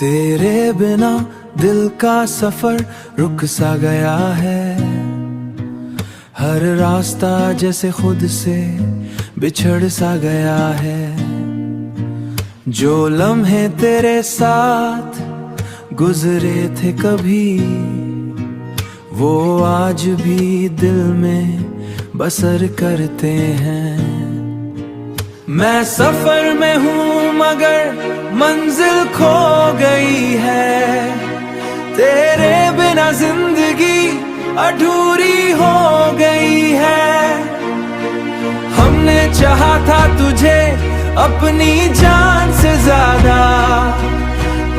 तेरे बिना दिल का सफर रुक सा गया है। हर रास्ता जैसे खुद से बिछड़ सा गया है। जो लम्हे तेरे साथ गुजरे थे कभी, वो आज भी दिल में बसर करते हैं। मैं सफर में हूँ मगर मंजिल खो गई है। तेरे बिना जिंदगी अधूरी हो गई है। हमने चाहा था तुझे अपनी जान से ज्यादा,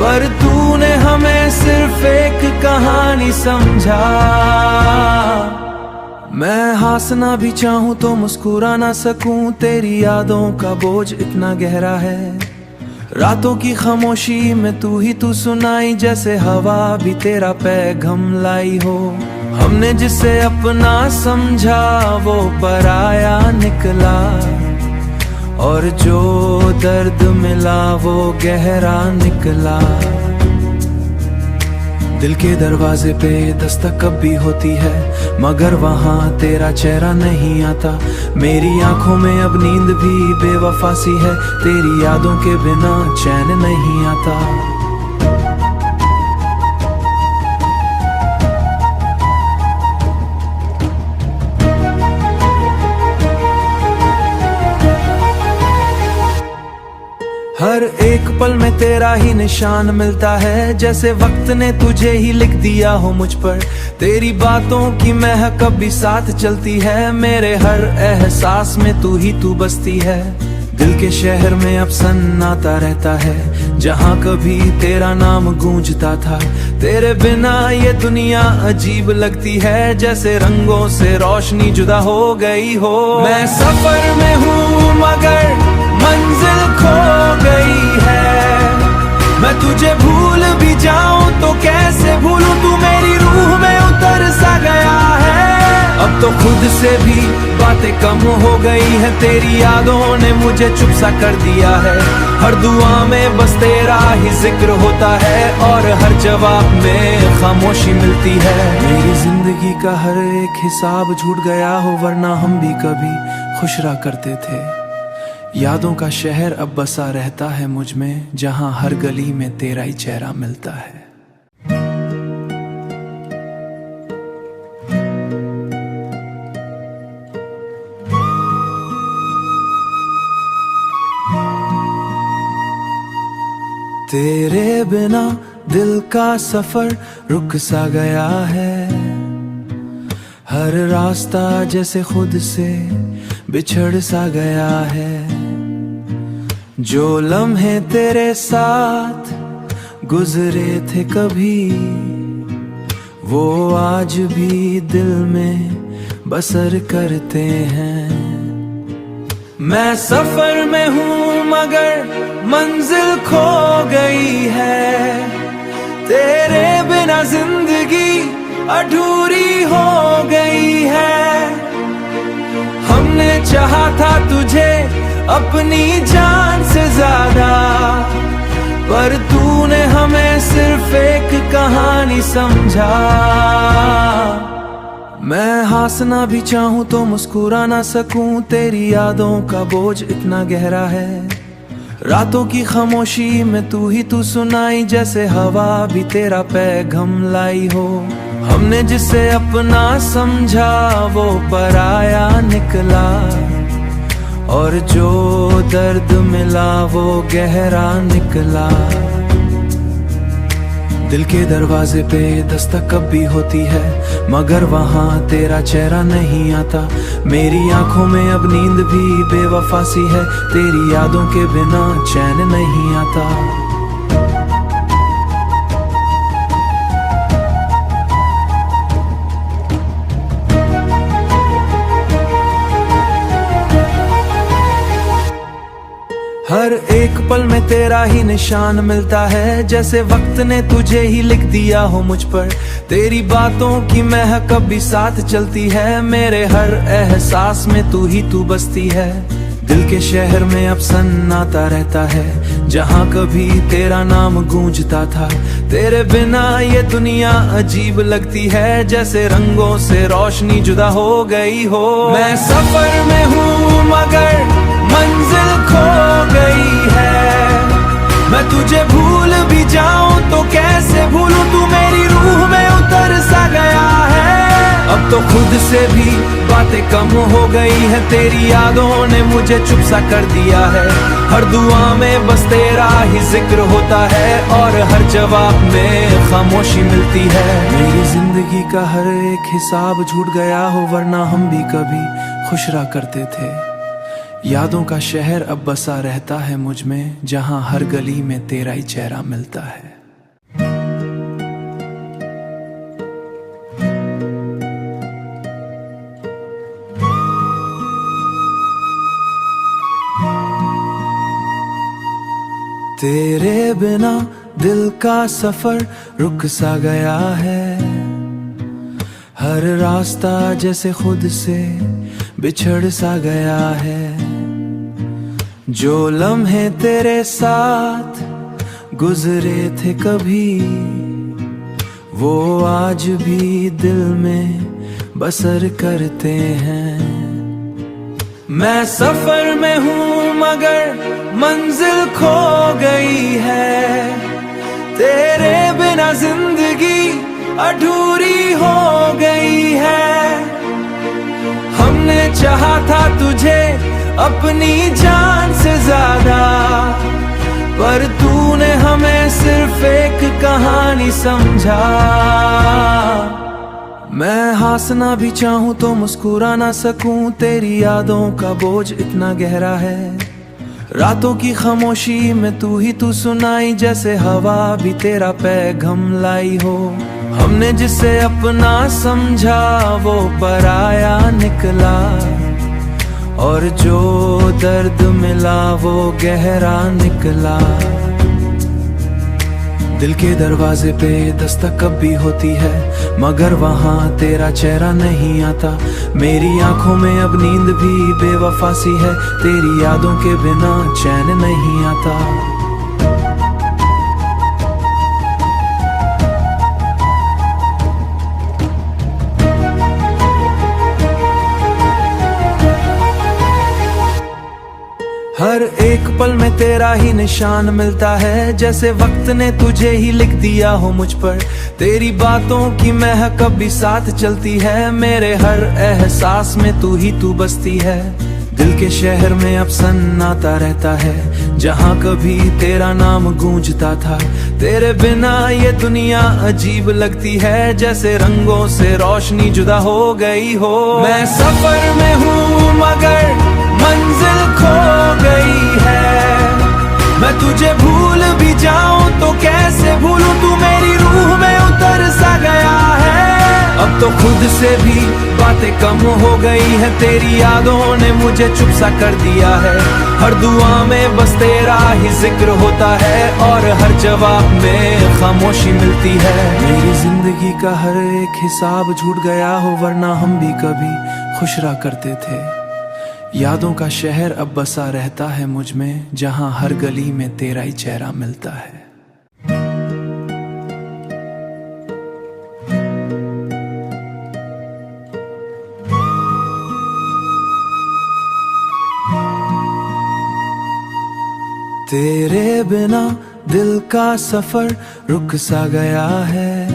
पर तूने हमें सिर्फ एक कहानी समझा। मैं हंसना भी चाहूं तो मुस्कुरा ना सकूं, तेरी यादों का बोझ इतना गहरा है। रातों की खामोशी में तू ही तू सुनाई, जैसे हवा भी तेरा पैगाम लाई हो। हमने जिसे अपना समझा वो पराया निकला, और जो दर्द मिला वो गहरा निकला। दिल के दरवाजे पे दस्तक कब भी होती है, मगर वहाँ तेरा चेहरा नहीं आता। मेरी आंखों में अब नींद भी बेवफा सी है, तेरी यादों के बिना चैन नहीं आता। हर एक पल में तेरा ही निशान मिलता है, जैसे वक्त ने तुझे ही लिख दिया हो मुझ पर। तेरी बातों की महक अब भी साथ चलती है, मेरे हर एहसास में तू ही तू बसती है। दिल के शहर में अब सन्नाटा रहता है, जहाँ कभी तेरा नाम गूंजता था। तेरे बिना ये दुनिया अजीब लगती है, जैसे रंगों से रोशनी जुदा हो गई हो। मैं सफर में हूँ मगर मंजिल खो गई है। मैं तुझे भूल भी जाऊं तो कैसे भूलूं, तू मेरी रूह में उतर सा गया है। अब तो खुद से भी बातें कम हो गई है, तेरी यादों ने मुझे चुप सा कर दिया है। हर दुआ में बस तेरा ही जिक्र होता है, और हर जवाब में खामोशी मिलती है। मेरी जिंदगी का हर एक हिसाब छूट गया हो, वरना हम भी कभी खुश रहा करते थे। यादों का शहर अब बसा रहता है मुझ में, जहां हर गली में तेरा ही चेहरा मिलता है। तेरे बिना दिल का सफर रुक सा गया है। हर रास्ता जैसे खुद से बिछड़ सा गया है। जो लम्हे तेरे साथ गुजरे थे कभी, वो आज भी दिल में बसर करते हैं। मैं सफर में हूँ मगर मंजिल खो गई है। तेरे बिना जिंदगी अधूरी हो गई है। हमने चाहा था तुझे अपनी जान से ज्यादा, पर तूने हमें सिर्फ एक कहानी समझा। मैं हंसना भी चाहूं तो मुस्कुरा ना सकूं, तेरी यादों का बोझ इतना गहरा है। रातों की खामोशी में तू ही तू सुनाई, जैसे हवा भी तेरा पैगाम लाई हो। हमने जिसे अपना समझा वो पराया निकला, और जो दर्द मिला वो गहरा निकला। दिल के दरवाजे पे दस्तक कब भी होती है, मगर वहाँ तेरा चेहरा नहीं आता। मेरी आंखों में अब नींद भी बेवफा सी है, तेरी यादों के बिना चैन नहीं आता। हर एक पल में तेरा ही निशान मिलता है, जैसे वक्त ने तुझे ही लिख दिया हो मुझ पर। तेरी बातों की महक अब भी साथ चलती है, मेरे हर एहसास में तू ही तू बसती है। दिल के शहर में अब सन्नाटा रहता है, जहाँ कभी तेरा नाम गूंजता था। तेरे बिना ये दुनिया अजीब लगती है, जैसे रंगों से रोशनी जुदा हो गई हो। मैं सफर में हूँ मगर मंजिल खो गई है। मैं तुझे भूल भी जाऊं तो कैसे भूलूं, तू मेरी रूह में उतर सा गया है। अब तो खुद से भी बातें कम हो गई है, तेरी यादों ने मुझे चुप सा कर दिया है। हर दुआ में बस तेरा ही जिक्र होता है और हर जवाब में खामोशी मिलती है। मेरी जिंदगी का हर एक हिसाब झूठ गया हो, वरना हम भी कभी खुश रहा करते थे। यादों का शहर अब बसा रहता है मुझ में, जहां हर गली में तेरा ही चेहरा मिलता है। तेरे बिना दिल का सफर रुक सा गया है। हर रास्ता जैसे खुद से बिछड़ सा गया है। जो लम्हे तेरे साथ गुजरे थे कभी, वो आज भी दिल में बसर करते हैं। मैं सफर में हूँ मगर मंजिल खो गई है। तेरे बिना जिंदगी अधूरी हो गई है। हमने चाहा था तुझे अपनी जान से ज्यादा, पर तूने हमें सिर्फ एक कहानी समझा। मैं हंसना भी चाहूं तो मुस्कुरा ना सकूं, तेरी यादों का बोझ इतना गहरा है। रातों की खामोशी में तू ही तू सुनाई, जैसे हवा भी तेरा पैगाम लाई हो। हमने जिसे अपना समझा वो पराया निकला, और जो दर्द मिला वो गहरा निकला। दिल के दरवाजे पे दस्तक कब भी होती है, मगर वहाँ तेरा चेहरा नहीं आता। मेरी आंखों में अब नींद भी बेवफा सी है, तेरी यादों के बिना चैन नहीं आता। हर एक पल में तेरा ही निशान मिलता है, जैसे वक्त ने तुझे ही लिख दिया हो मुझ पर। तेरी बातों की महक अब भी साथ चलती है, मेरे हर एहसास में तू ही तू बसती है। दिल के शहर में अब सन्नाटा रहता है, जहाँ कभी तेरा नाम गूंजता था। तेरे बिना ये दुनिया अजीब लगती है, जैसे रंगों से रोशनी जुदा हो गई हो। मैं सफर में हूँ मगर मंजिल खो गई है। मैं तुझे भूल भी जाऊं तो कैसे भूलूं, तू मेरी रूह में उतर सा गया है। अब तो खुद से भी बातें कम हो गई है, तेरी यादों ने मुझे चुप सा कर दिया है। हर दुआ में बस तेरा ही जिक्र होता है और हर जवाब में खामोशी मिलती है। मेरी जिंदगी का हर एक हिसाब झूठ गया हो, वरना हम भी कभी खुश रहा करते थे। यादों का शहर अब बसा रहता है मुझ में, जहां हर गली में तेरा ही चेहरा मिलता है। तेरे बिना दिल का सफर रुक सा गया है।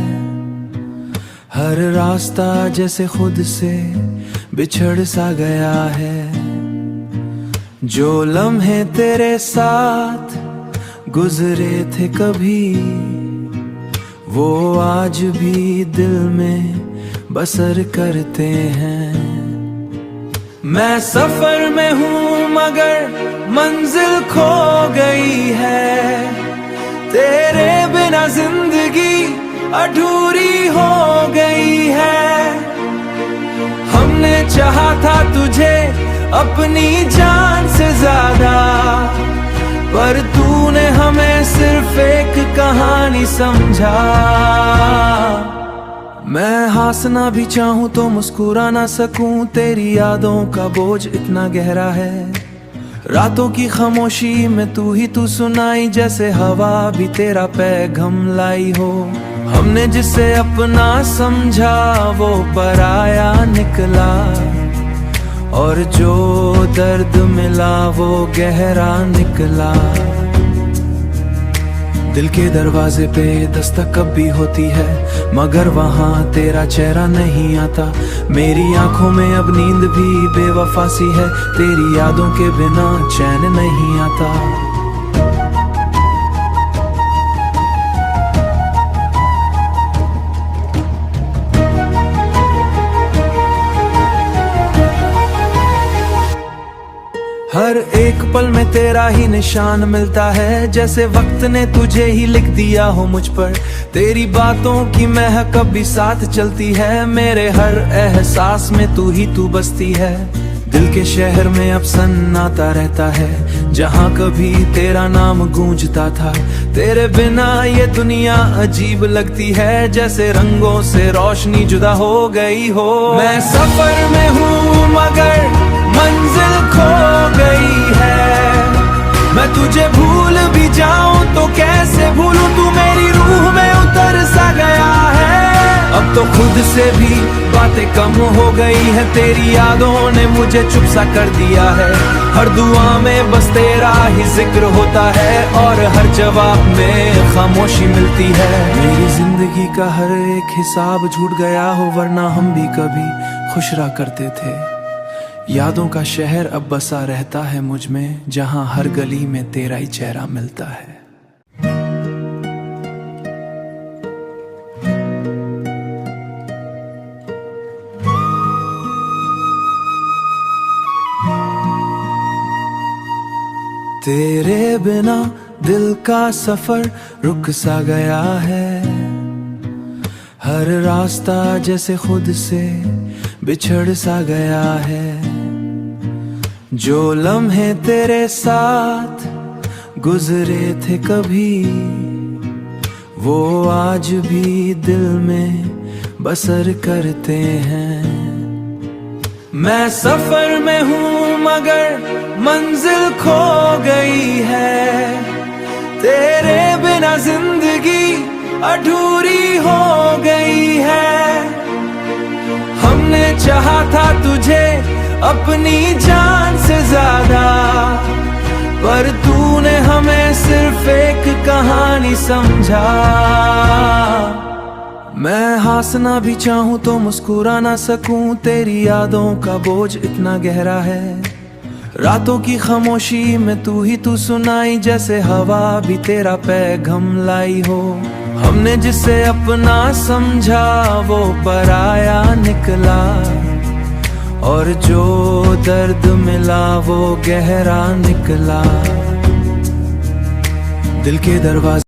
हर रास्ता जैसे खुद से बिछड़ सा गया है। जो लम्हे तेरे साथ गुजरे थे कभी, वो आज भी दिल में बसर करते हैं। मैं सफर में हूँ मगर मंजिल खो गई है। तेरे बिना जिंदगी अधूरी हो गई है। हमने चाहा था तुझे अपनी जान से ज्यादा, पर तूने हमें सिर्फ एक कहानी समझा। मैं हंसना भी चाहूं तो मुस्कुरा ना सकूं, तेरी यादों का बोझ इतना गहरा है। रातों की खामोशी में तू ही तू सुनाई, जैसे हवा भी तेरा पैगाम लाई हो। हमने जिसे अपना समझा वो पराया निकला, और जो दर्द मिला वो गहरा निकला। दिल के दरवाजे पे दस्तक कब भी होती है, मगर वहाँ तेरा चेहरा नहीं आता। मेरी आंखों में अब नींद भी बेवफा सी है, तेरी यादों के बिना चैन नहीं आता। हर एक पल में तेरा ही निशान मिलता है, जैसे वक्त ने तुझे ही लिख दिया हो मुझ पर। तेरी बातों की महक अब भी साथ चलती है, मेरे हर एहसास में तू ही तू बसती है। दिल के शहर में अब सन्नाटा रहता है, जहाँ कभी तेरा नाम गूंजता था। तेरे बिना ये दुनिया अजीब लगती है, जैसे रंगों से रोशनी जुदा हो गई हो। मैं सफर में हूँ मगर मंजिल खो गई है। मैं तुझे भूल भी जाऊं तो कैसे भूलूं, तू मेरी रूह में उतर सा गया है। अब तो खुद से भी बातें कम हो गई है, तेरी यादों ने मुझे चुप सा कर दिया है। हर दुआ में बस तेरा ही जिक्र होता है, और हर जवाब में खामोशी मिलती है। मेरी जिंदगी का हर एक हिसाब झूठ गया हो, वरना हम भी कभी खुश रहा करते थे। यादों का शहर अब बसा रहता है मुझ में, जहां हर गली में तेरा ही चेहरा मिलता है। तेरे बिना दिल का सफर रुक सा गया है, हर रास्ता जैसे खुद से बिछड़ सा गया है। जो लम्हे तेरे साथ गुजरे थे कभी, वो आज भी दिल में बसर करते हैं। मैं सफर में हूँ मगर मंजिल खो गई है, तेरे बिना जिंदगी अधूरी हो गई है। हमने चाहा था तुझे अपनी जान से ज्यादा, पर तूने हमें सिर्फ एक कहानी समझा। मैं हंसना भी चाहूं तो मुस्कुरा ना सकूं, तेरी यादों का बोझ इतना गहरा है। रातों की खामोशी में तू ही तू सुनाई, जैसे हवा भी तेरा पैगाम लाई हो। हमने जिसे अपना समझा वो पराया निकला, और जो दर्द मिला वो गहरा निकला। दिल के दरवाजे